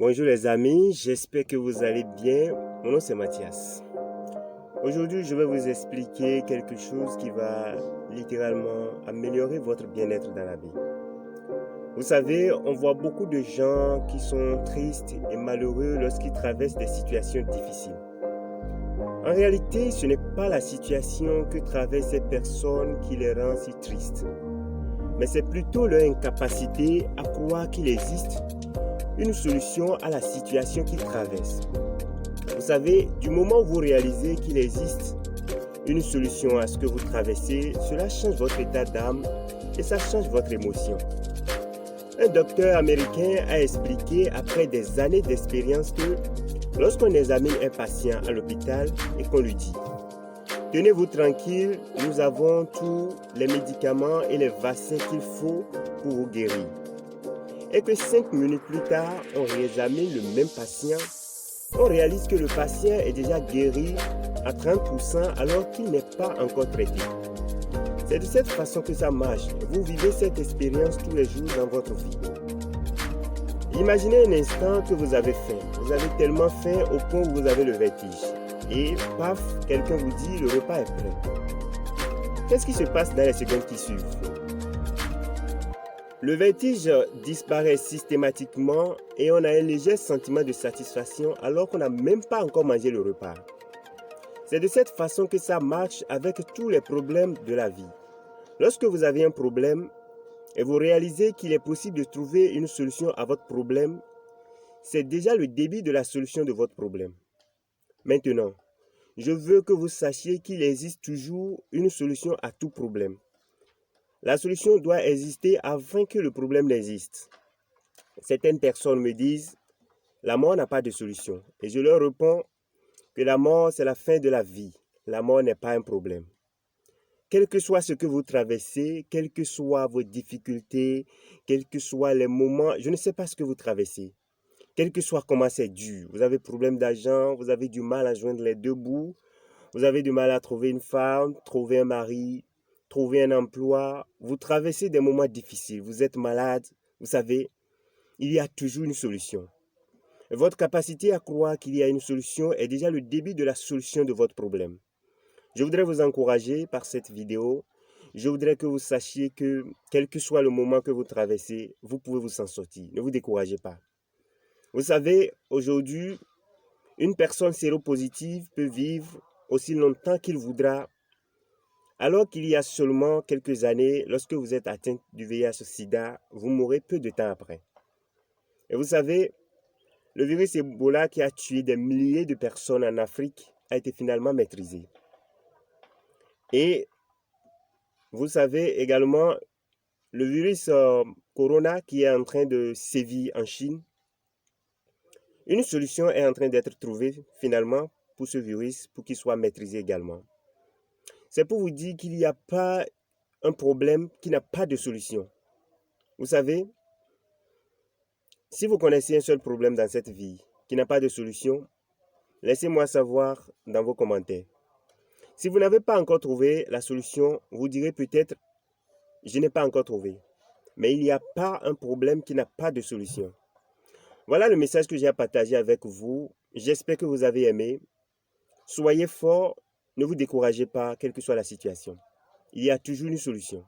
Bonjour les amis, j'espère que vous allez bien. Mon nom c'est Mathias. Aujourd'hui, je vais vous expliquer quelque chose qui va littéralement améliorer votre bien-être dans la vie. Vous savez, on voit beaucoup de gens qui sont tristes et malheureux lorsqu'ils traversent des situations difficiles. En réalité, ce n'est pas la situation que traversent ces personnes qui les rend si tristes, mais c'est plutôt leur incapacité à croire qu'il existe une solution à la situation qu'ils traversent. Vous savez, du moment où vous réalisez qu'il existe une solution à ce que vous traversez, cela change votre état d'âme et ça change votre émotion. Un docteur américain a expliqué après des années d'expérience que lorsqu'on examine un patient à l'hôpital et qu'on lui dit « Tenez-vous tranquille, nous avons tous les médicaments et les vaccins qu'il faut pour vous guérir. » Et que 5 minutes plus tard, on réexamine le même patient, on réalise que le patient est déjà guéri à 30% alors qu'il n'est pas encore traité. C'est de cette façon que ça marche. Vous vivez cette expérience tous les jours dans votre vie. Imaginez un instant que vous avez faim. Vous avez tellement faim au point où vous avez le vertige. Et paf, quelqu'un vous dit le repas est prêt. Qu'est-ce qui se passe dans les secondes qui suivent? Le vertige disparaît systématiquement et on a un léger sentiment de satisfaction alors qu'on n'a même pas encore mangé le repas. C'est de cette façon que ça marche avec tous les problèmes de la vie. Lorsque vous avez un problème et vous réalisez qu'il est possible de trouver une solution à votre problème, c'est déjà le début de la solution de votre problème. Maintenant, je veux que vous sachiez qu'il existe toujours une solution à tout problème. La solution doit exister avant que le problème n'existe. Certaines personnes me disent « La mort n'a pas de solution » et je leur réponds que la mort c'est la fin de la vie. La mort n'est pas un problème. Quel que soit ce que vous traversez, quelles que soient vos difficultés, quels que soient les moments, je ne sais pas ce que vous traversez. Quel que soit comment c'est dur, vous avez problème d'argent, vous avez du mal à joindre les deux bouts, vous avez du mal à trouver une femme, trouver un mari, trouver un emploi, vous traversez des moments difficiles, vous êtes malade, vous savez, il y a toujours une solution. Votre capacité à croire qu'il y a une solution est déjà le début de la solution de votre problème. Je voudrais vous encourager par cette vidéo. Je voudrais que vous sachiez que, quel que soit le moment que vous traversez, vous pouvez vous en sortir. Ne vous découragez pas. Vous savez, aujourd'hui, une personne séropositive peut vivre aussi longtemps qu'il voudra, alors qu'il y a seulement quelques années, lorsque vous êtes atteint du VIH-Sida, vous mourrez peu de temps après. Et vous savez, le virus Ebola qui a tué des milliers de personnes en Afrique a été finalement maîtrisé. Et vous savez également, le virus Corona qui est en train de sévir en Chine, une solution est en train d'être trouvée finalement pour ce virus, pour qu'il soit maîtrisé également. C'est pour vous dire qu'il n'y a pas un problème qui n'a pas de solution. Vous savez, si vous connaissez un seul problème dans cette vie qui n'a pas de solution, laissez-moi savoir dans vos commentaires. Si vous n'avez pas encore trouvé la solution, vous direz peut-être « je n'ai pas encore trouvé ». Mais il n'y a pas un problème qui n'a pas de solution. Voilà le message que j'ai à partager avec vous. J'espère que vous avez aimé. Soyez forts, ne vous découragez pas, quelle que soit la situation. Il y a toujours une solution.